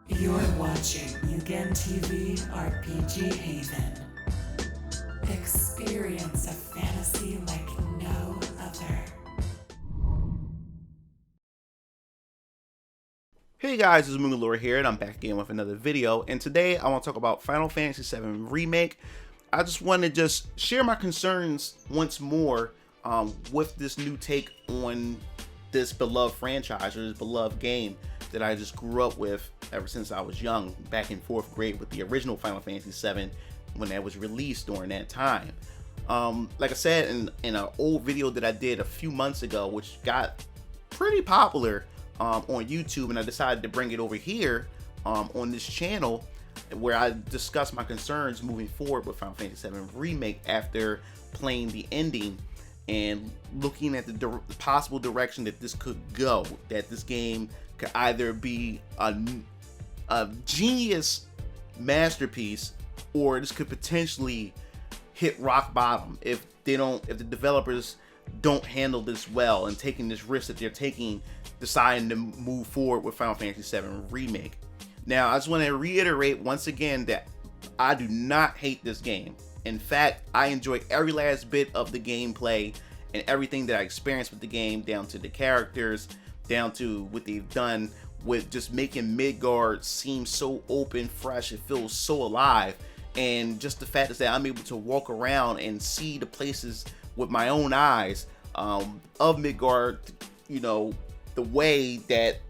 You're watching Mugen TV RPG Haven. Experience a fantasy like no other. Hey guys, it's Moogalore here, and I'm back again with another video. And today I want to talk about Final Fantasy VII Remake. I just want to share my concerns once more with this new take on this beloved franchise, or this beloved game that I just grew up with ever since I was young, back in 4th grade with the original Final Fantasy VII when that was released during that time. Like I said in an old video that I did a few months ago, which got pretty popular on YouTube, and I decided to bring it over here on this channel where I discuss my concerns moving forward with Final Fantasy VII Remake after playing the ending and looking at the possible direction that this could go, that this game could either be a genius masterpiece, or this could potentially hit rock bottom if the developers don't handle this well and taking this risk that they're taking, deciding to move forward with Final Fantasy VII Remake. Now, I just want to reiterate once again that I do not hate this game. In fact, I enjoy every last bit of the gameplay and everything that I experienced with the game, down to the characters, down to what they've done with just making Midgard seem so open, fresh. It feels so alive. And just the fact is that I'm able to walk around and see the places with my own eyes of Midgard, you know, the way that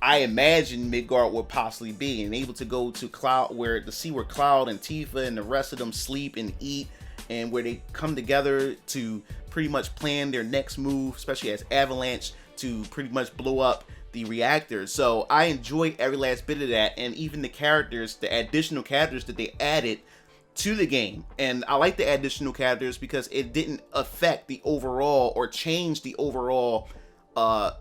I imagine Midgard would possibly be, and able to go to to see where Cloud and Tifa and the rest of them sleep and eat, and where they come together to pretty much plan their next move, especially as Avalanche, to pretty much blow up the reactor. So I enjoy every last bit of that, and even the characters, the additional characters that they added to the game. And I like the additional characters because it didn't affect the overall or change the overall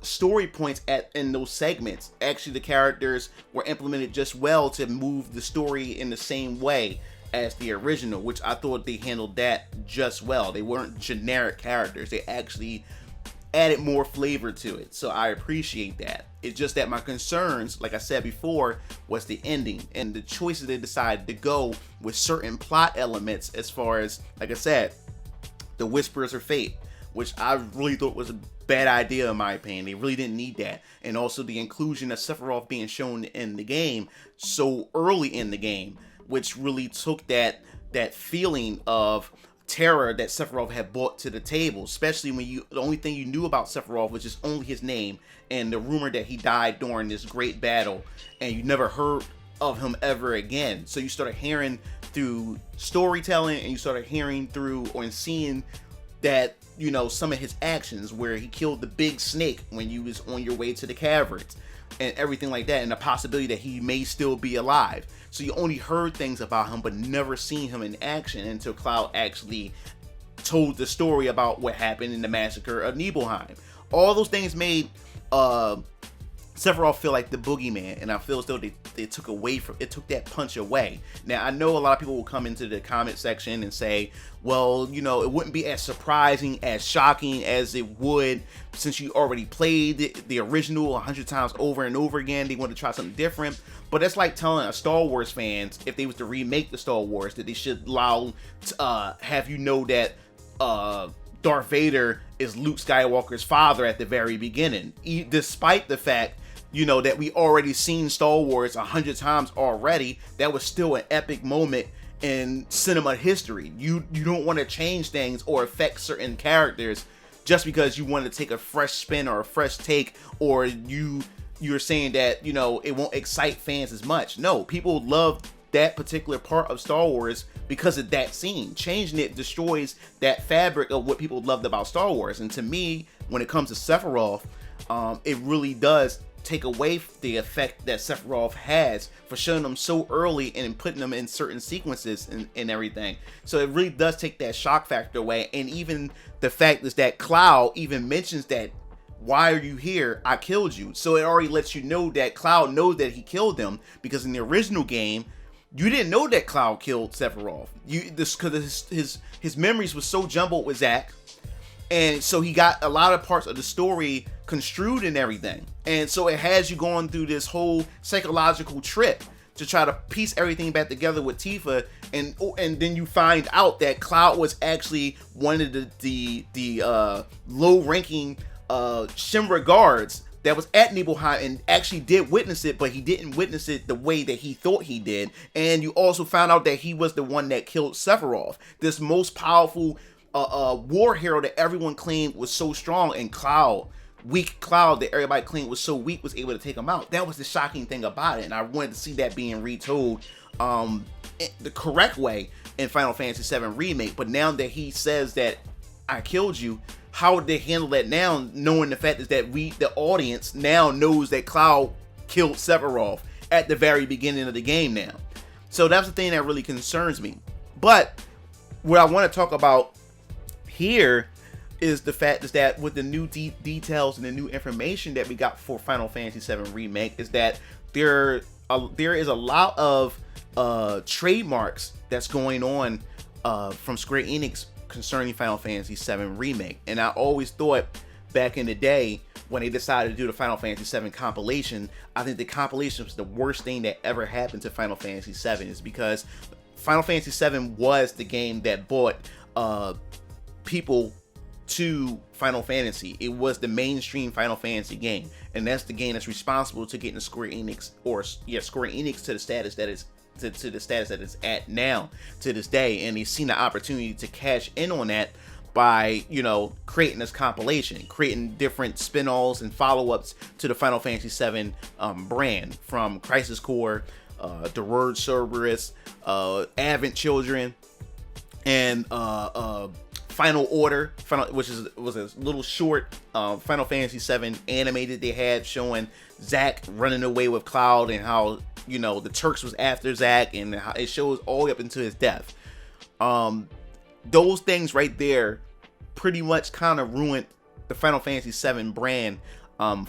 story points in those segments. Actually, the characters were implemented just well to move the story in the same way as the original, which I thought they handled that just well. They weren't generic characters. They actually added more flavor to it, so I appreciate that. It's just that my concerns, like I said before, was the ending and the choices they decided to go with certain plot elements, as far as, like I said, the Whispers of Fate, which I really thought was a bad idea in my opinion. They really didn't need that. And also the inclusion of Sephiroth being shown in the game so early in the game, which really took that feeling of terror that Sephiroth had brought to the table, especially when the only thing you knew about Sephiroth was just only his name and the rumor that he died during this great battle, and you never heard of him ever again. So you started hearing through storytelling, and you started hearing through or seeing that, you know, some of his actions, where he killed the big snake when you was on your way to the caverns and everything like that, and the possibility that he may still be alive. So you only heard things about him but never seen him in action until Cloud actually told the story about what happened in the massacre of Nibelheim. All those things made Sephiroth feel like the boogeyman, and I feel as though they took that punch away. Now, I know a lot of people will come into the comment section and say, well, you know, it wouldn't be as surprising, as shocking as it would, since you already played the original 100 times over and over again. They want to try something different. But that's like telling a Star Wars fans, if they was to remake the Star Wars, that they should have you know that Darth Vader is Luke Skywalker's father at the very beginning, despite the fact, you know, that we already seen Star Wars 100 times already. That was still an epic moment in cinema history. You don't want to change things or affect certain characters just because you want to take a fresh spin or a fresh take, or you're saying that, you know, it won't excite fans as much. No, people love that particular part of Star Wars because of that scene. Changing it destroys that fabric of what people loved about Star Wars. And to me, when it comes to Sephiroth, it really does take away the effect that Sephiroth has for showing them so early and putting them in certain sequences and everything. So it really does take that shock factor away. And even the fact is that Cloud even mentions that, why are you here? I killed you. So it already lets you know that Cloud knows that he killed them, because in the original game, you didn't know that Cloud killed Sephiroth. Because his memories were so jumbled with Zack, And so he got a lot of parts of the story construed and everything. And so it has you going through this whole psychological trip to try to piece everything back together with Tifa, and then you find out that Cloud was actually one of the low-ranking Shinra guards that was at Nibelheim and actually did witness it, but he didn't witness it the way that he thought he did. And you also found out that he was the one that killed Sephiroth, this most powerful war hero that everyone claimed was so strong, and weak Cloud that everybody claimed was so weak was able to take him out. That was the shocking thing about it, and I wanted to see that being retold the correct way in Final Fantasy VII Remake. But now that he says that I killed you, how would they handle that now, knowing the fact is that the audience now knows that Cloud killed Sephiroth at the very beginning of the game now. So that's the thing that really concerns me. But what I want to talk about here is the fact is that with the new details and the new information that we got for Final Fantasy VII Remake is that there is a lot of trademarks that's going on from Square Enix concerning Final Fantasy VII Remake. And I always thought back in the day when they decided to do the Final Fantasy VII compilation, I think the compilation was the worst thing that ever happened to Final Fantasy VII, is because Final Fantasy VII was the game that brought people to Final Fantasy. It was the mainstream Final Fantasy game, and that's the game that's responsible to getting Square Enix to the status that it's to the status that it's at now to this day. And he's seen the opportunity to cash in on that by, you know, creating this compilation, creating different spin-offs and follow-ups to the Final Fantasy VII brand, from Crisis Core, The Word Cerberus, Advent Children, and Final Order, which was a little short Final Fantasy VII animated they had showing Zack running away with Cloud, and how, you know, the Turks was after Zack, and how it shows all the way up into his death. Those things right there pretty much kind of ruined the Final Fantasy VII brand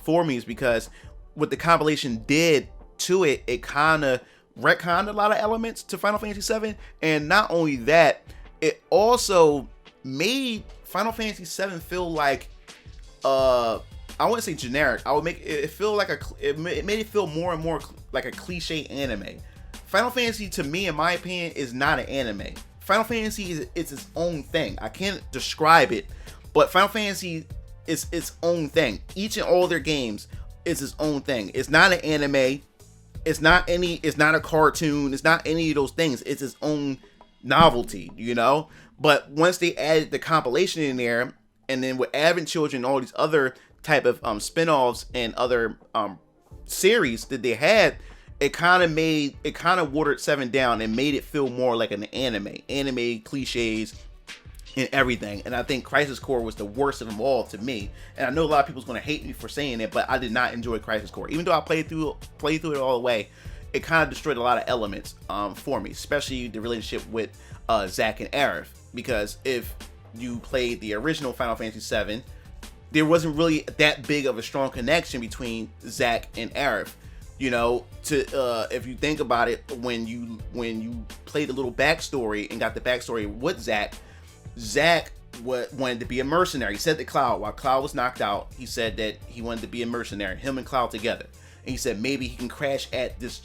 for me, is because what the compilation did to it, it kind of retconned a lot of elements to Final Fantasy VII, and not only that, it also made Final Fantasy VII feel like I wouldn't say generic. I would make it feel like it made it feel more and more like a cliche anime. Final Fantasy, to me, in my opinion, is not an anime. Final Fantasy is its own thing. I can't describe it, but Final Fantasy is its own thing. Each and all their games is its own thing. It's not an anime. It's not a cartoon. It's not any of those things. It's its own novelty, you know? But once they added the compilation in there, and then with Advent Children and all these other type of spin-offs and other series that they had, it kind of watered 7 down and made it feel more like an anime cliches and everything. And I think Crisis Core was the worst of them all to me. And I know a lot of people's going to hate me for saying it, but I did not enjoy Crisis Core. Even though I played through it all the way, it kind of destroyed a lot of elements for me, especially the relationship with Zack and Arif. Because if you played the original Final Fantasy VII, there wasn't really that big of a strong connection between Zack and Arif. You know, if you think about it, when you played a little backstory and got the backstory with Zack wanted to be a mercenary. He said to Cloud, while Cloud was knocked out, he said that he wanted to be a mercenary, him and Cloud together. And he said maybe he can crash at this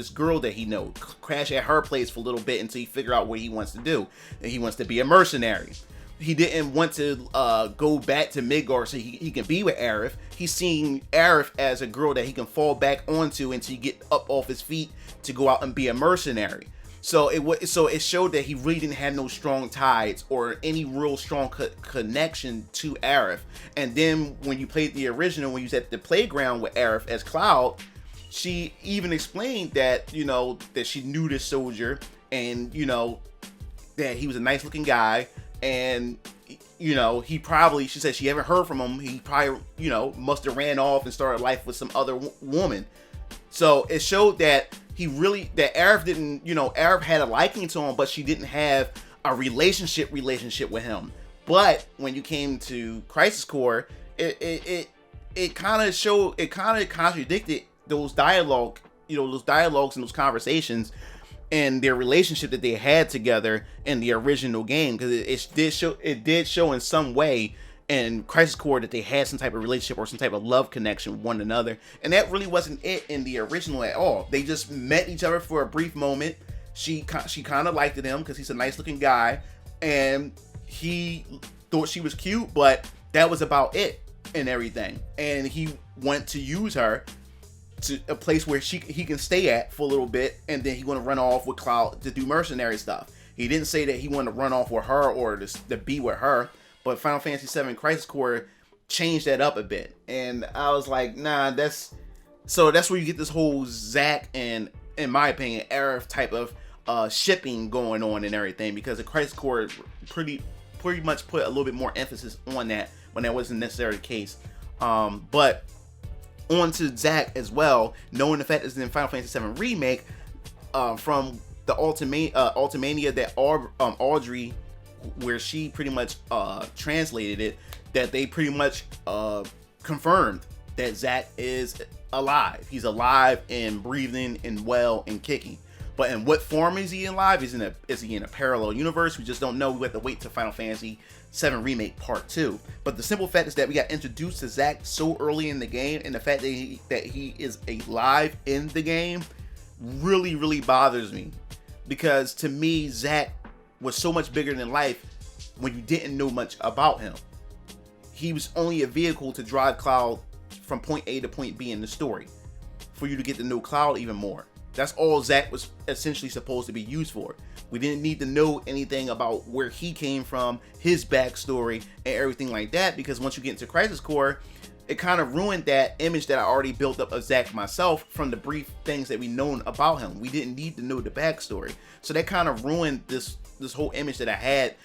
girl that he knows, crash at her place for a little bit until he figure out what he wants to do. And he wants to be a mercenary. He didn't want to go back to Midgard so he can be with Arif. He's seeing Arif as a girl that he can fall back onto until he get up off his feet to go out and be a mercenary. So it showed that he really didn't have no strong ties or any real strong connection to Arif. And then when you played the original, when you was at the playground with Arif as Cloud, she even explained that, you know, that she knew this soldier, and, you know, that he was a nice looking guy, and, you know, she said she haven't heard from him. He probably, you know, must have ran off and started life with some other woman. So it showed that that Arif didn't, you know, Arif had a liking to him, but she didn't have a relationship with him. But when you came to Crisis Core, it kind of contradicted those dialogues and those conversations, and their relationship that they had together in the original game, because it did show in some way in Crisis Core that they had some type of relationship or some type of love connection with one another, and that really wasn't it in the original at all. They just met each other for a brief moment. She kind of liked him because he's a nice looking guy, and he thought she was cute, but that was about it and everything. And he went to use her to a place where he can stay at for a little bit, and then he want to run off with Cloud to do mercenary stuff. He didn't say that he wanted to run off with her or to be with her, but Final Fantasy VII Crisis Core changed that up a bit, and I was like, nah, that's where you get this whole Zack and, in my opinion, Arif type of shipping going on and everything, because the Crisis Core pretty much put a little bit more emphasis on that when that wasn't necessarily the case. But on to Zack as well, knowing the fact that it's in Final Fantasy VII Remake, from the Ultimania that Audrey, where she pretty much translated it, that they pretty much confirmed that Zack is alive. He's alive and breathing and well and kicking. But in what form is he alive? Is he in a parallel universe? We just don't know. We have to wait to Final Fantasy VII Remake Part 2. But the simple fact is that we got introduced to Zack so early in the game, and the fact that he is alive in the game really, really bothers me. Because to me, Zack was so much bigger than life when you didn't know much about him. He was only a vehicle to drive Cloud from point A to point B in the story, for you to get to know Cloud even more. That's all Zack was essentially supposed to be used for. We didn't need to know anything about where he came from, his backstory, and everything like that, because once you get into Crisis Core, it kind of ruined that image that I already built up of Zack myself from the brief things that we known about him. We didn't need to know the backstory. So that kind of ruined this whole image that I had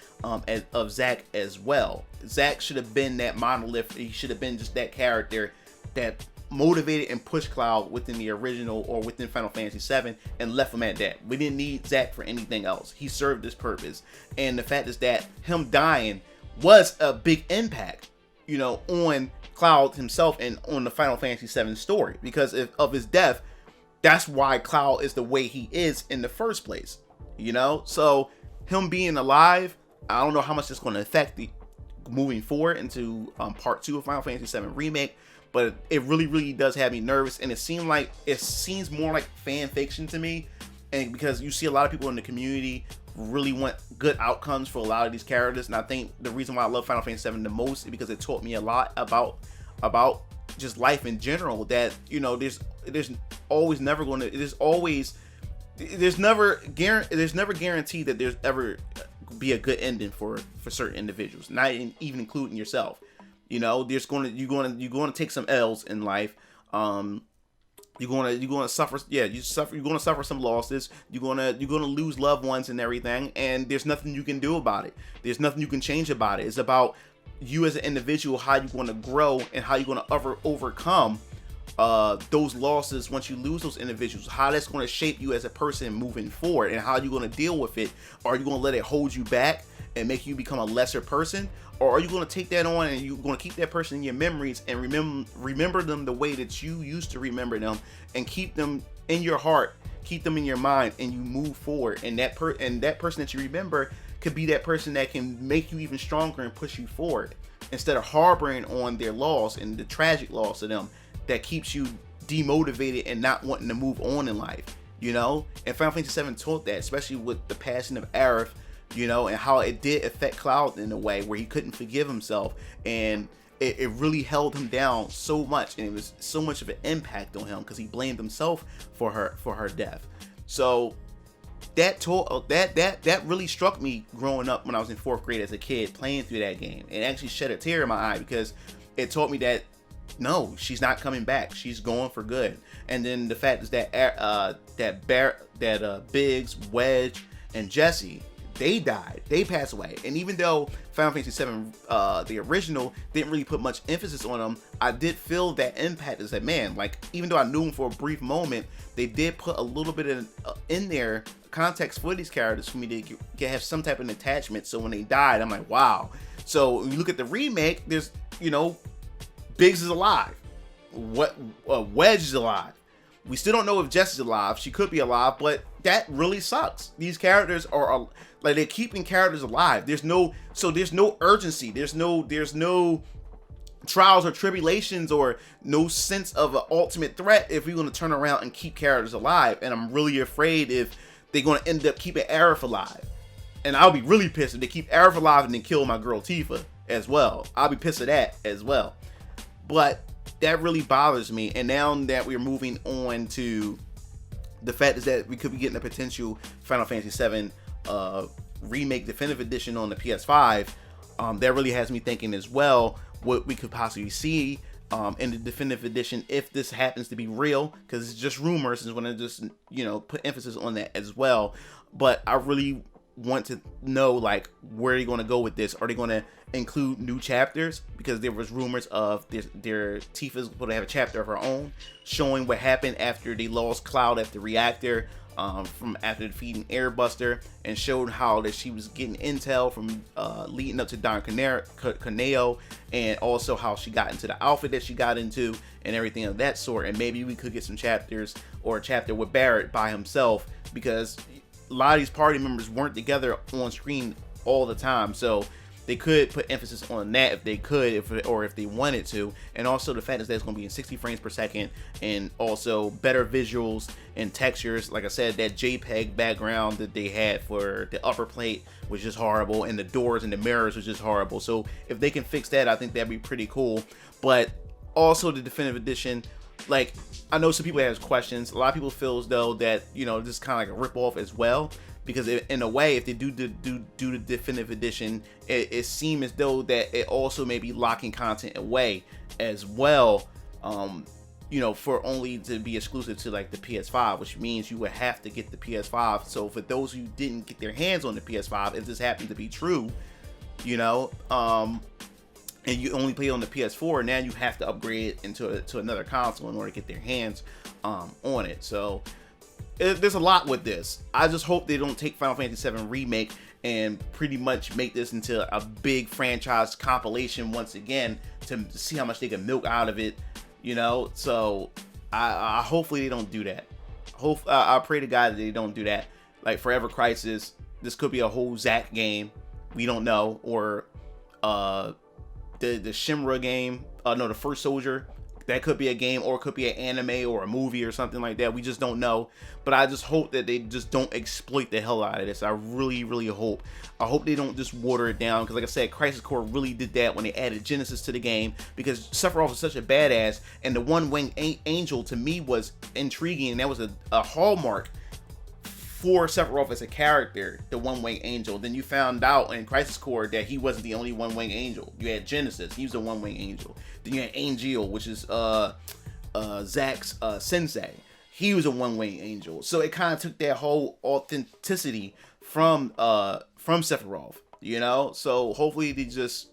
of Zack as well. Zack should have been that monolith. He should have been just that character that motivated and pushed Cloud within the original or within Final Fantasy VII and left him at that. We didn't need Zack for anything else. He served his purpose. And the fact is that him dying was a big impact, on Cloud himself and on the Final Fantasy VII story. Because of his death, that's why Cloud is the way he is in the first place. So him being alive, I don't know how much that's going to affect the moving forward into Part 2 of Final Fantasy VII Remake. But it really, really does have me nervous, and it seems more like fan fiction to me. And because you see a lot of people in the community really want good outcomes for a lot of these characters, and I think the reason why I love Final Fantasy VII the most is because it taught me a lot about just life in general. That there's never guaranteed that there's ever be a good ending for certain individuals, not even including yourself. You're going to take some L's in life. You're going to suffer. Yeah, you're going to suffer some losses. You're going to lose loved ones and everything. And there's nothing you can do about it. There's nothing you can change about it. It's about you as an individual, how you're going to grow and how you're going to overcome those losses once you lose those individuals. How that's going to shape you as a person moving forward, and how you're going to deal with it. Are you going to let it hold you back and make you become a lesser person? Or are you going to take that on and you're going to keep that person in your memories and remember them the way that you used to remember them, and keep them in your heart, keep them in your mind, and you move forward. And that person that you remember could be that person that can make you even stronger and push you forward, instead of harboring on their loss and the tragic loss of them that keeps you demotivated and not wanting to move on in life. And Final Fantasy VII taught that, especially with the passing of Arif. And how it did affect Cloud in a way where he couldn't forgive himself, and it really held him down so much, and it was so much of an impact on him because he blamed himself for her death. So that really struck me growing up when I was in 4th grade as a kid playing through that game. It actually shed a tear in my eye because it taught me that no, she's not coming back. She's going for good. And then the fact is that Biggs, Wedge, and Jesse, they died. They passed away. And even though Final Fantasy VII, the original, didn't really put much emphasis on them, I did feel that impact as that, man, like, even though I knew them for a brief moment, they did put a little bit in there context for these characters for me to have some type of attachment. So when they died, I'm like, wow. So when you look at the remake, there's, Biggs is alive. Wedge is alive. We still don't know if Jess is alive. She could be alive, but that really sucks. These characters are like, they're keeping characters alive. There's no urgency. There's no trials or tribulations or no sense of an ultimate threat if we're going to turn around and keep characters alive. And I'm really afraid if they're going to end up keeping Arif alive. And I'll be really pissed if they keep Arif alive and then kill my girl Tifa as well. I'll be pissed at that as well. But that really bothers me. And now that we're moving on to the fact is that we could be getting a potential Final Fantasy VII Remake Definitive Edition on the PS5, that really has me thinking as well what we could possibly see in the Definitive Edition if this happens to be real, because it's just rumors, and I want to just, you know, put emphasis on that as well. But I really want to know, like, where are they going to go with this? Are they going to include new chapters? Because there was rumors of their Tifa's going to have a chapter of her own, showing what happened after they lost Cloud at the reactor, from after defeating Airbuster, and showed how that she was getting intel from leading up to Don Corneo, and also how she got into the outfit that she got into and everything of that sort. And maybe we could get some chapters, or a chapter with Barrett by himself, because a lot of these party members weren't together on screen all the time, so they could put emphasis on that if they could, if they wanted to. And also the fact is that it's going to be in 60 frames per second, and also better visuals and textures. Like I said, that JPEG background that they had for the upper plate was just horrible, and the doors and the mirrors was just horrible. So if they can fix that, I think that'd be pretty cool. But also the Definitive Edition, like, I know some people have questions. A lot of people feel as though that, you know, this is kind of like a rip-off as well, because in a way, if they do the Definitive Edition, it seems as though that it also may be locking content away as well, you know, for only to be exclusive to like the PS5, which means you would have to get the PS5. So for those who didn't get their hands on the PS5, if this happened to be true, you know, and you only play on the PS4, now you have to upgrade to another console in order to get their hands on it. So there's a lot with this. I just hope they don't take Final Fantasy VII Remake and pretty much make this into a big franchise compilation once again to see how much they can milk out of it, you know. So I hopefully they don't do that. I pray to God that they don't do that. Like Forever Crisis, this could be a whole Zack game, we don't know, or the Shimra game, no, the First Soldier, that could be a game, or it could be an anime or a movie or something like that. We just don't know. But I just hope that they just don't exploit the hell out of this. I really, really hope. I hope they don't just water it down, because like I said, Crisis Core really did that when they added Genesis to the game, because Sephiroth was such a badass, and the One-Winged Angel to me was intriguing, and that was a hallmark for Sephiroth as a character, the One-Winged Angel. Then you found out in Crisis Core that he wasn't the only One-Winged Angel. You had Genesis, he was the One-Winged Angel. Then you had Angel, which is Zack's sensei. He was a One-Winged Angel. So it kind of took that whole authenticity from Sephiroth, you know? So hopefully they just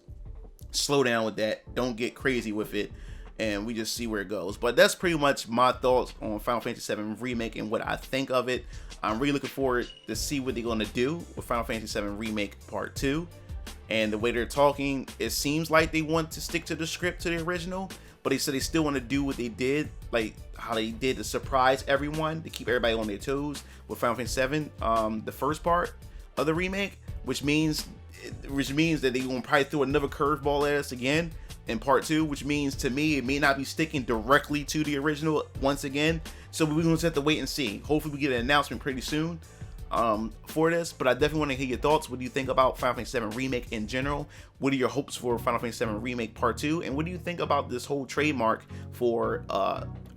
slow down with that, don't get crazy with it, and we just see where it goes. But that's pretty much my thoughts on Final Fantasy VII Remake and what I think of it. I'm really looking forward to see what they're going to do with Final Fantasy VII Remake Part 2. And the way they're talking, it seems like they want to stick to the script, to the original, but they said they still want to do what they did, like how they did to surprise everyone, to keep everybody on their toes with Final Fantasy VII, the first part of the remake, which means that they're going to probably throw another curveball at us again in Part 2, which means to me it may not be sticking directly to the original once again. So we're going to have to wait and see. Hopefully we get an announcement pretty soon for this, but I definitely want to hear your thoughts. What do you think about Final Fantasy VII Remake in general? What are your hopes for Final Fantasy VII Remake Part 2? And what do you think about this whole trademark for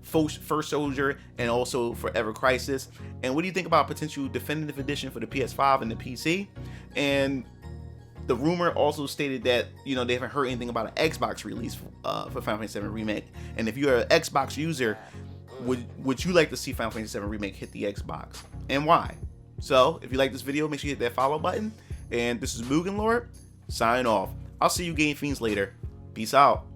First Soldier and also Forever Crisis? And what do you think about potential Definitive Edition for the PS5 and the PC? And the rumor also stated that, you know, they haven't heard anything about an Xbox release for Final Fantasy VII Remake. And if you're an Xbox user, would you like to see Final Fantasy VII Remake hit the Xbox? And why? So, if you like this video, make sure you hit that follow button. And this is Mugen Lord, signing off. I'll see you Game Fiends later. Peace out.